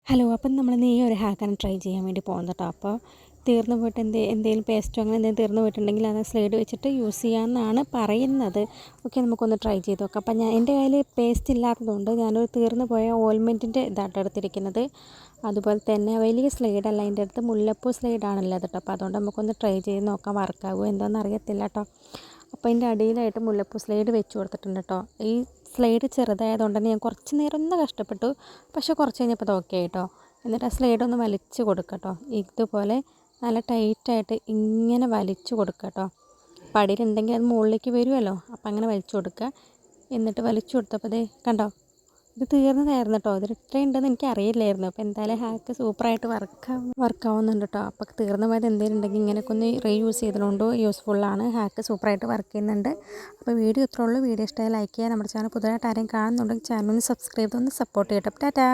Hello, അപ്പം നമ്മളിന്ന് ഈ ഒരു ഹാക്കാണ് ട്രൈ ചെയ്യാൻ വേണ്ടി പോകുന്നത് കേട്ടോ. അപ്പോൾ തീർന്നു പോയിട്ട് എന്തെങ്കിലും പേസ്റ്റോ അങ്ങനെ എന്തെങ്കിലും തീർന്നു പോയിട്ടുണ്ടെങ്കിൽ അത് സ്ലൈഡ് വെച്ചിട്ട് യൂസ് ചെയ്യാമെന്നാണ് പറയുന്നത്. ഓക്കെ, നമുക്കൊന്ന് ട്രൈ ചെയ്ത് നോക്കാം. അപ്പം എൻ്റെ കയ്യിൽ പേസ്റ്റ് ഇല്ലാത്തതുകൊണ്ട് ഞാനൊരു തീർന്നു പോയ ഓയിൽമെൻറ്റിൻ്റെ ഇതാട്ടോ എടുത്തിരിക്കുന്നത്. അതുപോലെ തന്നെ വലിയ സ്ലൈഡല്ല, എൻ്റെ അടുത്ത് മുല്ലപ്പൂ സ്ലൈഡാണല്ലോ കേട്ടോ. അപ്പോൾ അതുകൊണ്ട് നമുക്കൊന്ന് ട്രൈ ചെയ്ത് നോക്കാം, വർക്കാകുമോ എന്താണെന്ന് അറിയത്തില്ല കേട്ടോ. അപ്പോൾ അതിൻ്റെ അടിയിലായിട്ട് മുല്ലപ്പൂ സ്ലൈഡ് വെച്ച് കൊടുത്തിട്ടുണ്ട് കേട്ടോ. ഈ സ്ലൈഡ് ചെറുതായതുകൊണ്ട് തന്നെ ഞാൻ കുറച്ച് നേരം ഒന്ന് കഷ്ടപ്പെട്ടു, പക്ഷേ കുറച്ച് കഴിഞ്ഞപ്പോൾ അത് ഓക്കെ ആയിട്ടോ. എന്നിട്ട് ആ സ്ലൈഡ് ഒന്ന് വലിച്ച് കൊടുക്കുക കേട്ടോ. ഇതുപോലെ നല്ല ടൈറ്റായിട്ട് ഇങ്ങനെ വലിച്ച് കൊടുക്കുക കേട്ടോ. പടിയിലുണ്ടെങ്കിൽ അത് മുകളിലേക്ക് വരുമല്ലോ, അപ്പോൾ അങ്ങനെ വലിച്ചു കൊടുക്കുക. എന്നിട്ട് വലിച്ചു കൊടുത്തപ്പോൾ ദേ കണ്ടോ, ഇത് തീർന്നതായിരുന്നു കേട്ടോ. ഇതിൽ ഇത്രയും ഉണ്ടെന്ന് എനിക്ക് അറിയില്ലായിരുന്നു. അപ്പോൾ എന്തായാലും ഹാക്ക് സൂപ്പറായിട്ട് വർക്കാവുന്നുണ്ട് കേട്ടോ. അപ്പോൾ തീർന്നു പോയത് എന്തെങ്കിലും ഉണ്ടെങ്കിൽ ഇങ്ങനെയൊക്കെ ഒന്ന് റീയൂസ് ചെയ്തതുകൊണ്ട് യൂസ്ഫുള്ളാണ്. ഹാക്ക് സൂപ്പറായിട്ട് വർക്ക് ചെയ്യുന്നുണ്ട്. അപ്പോൾ വീഡിയോ ഇത്രേ ഉള്ളൂ. വീഡിയോ ഇഷ്ടമായി ലൈക്ക് ചെയ്യുക. നമ്മുടെ ചാനൽ പുതുതായിട്ട് ആരെയും കാണുന്നുണ്ടെങ്കിൽ ചാനൽ ഒന്ന് സബ്സ്ക്രൈബ് ചെയ്ത് ഒന്ന് സപ്പോർട്ട് ചെയ്യട്ടെ. ടാറ്റാ.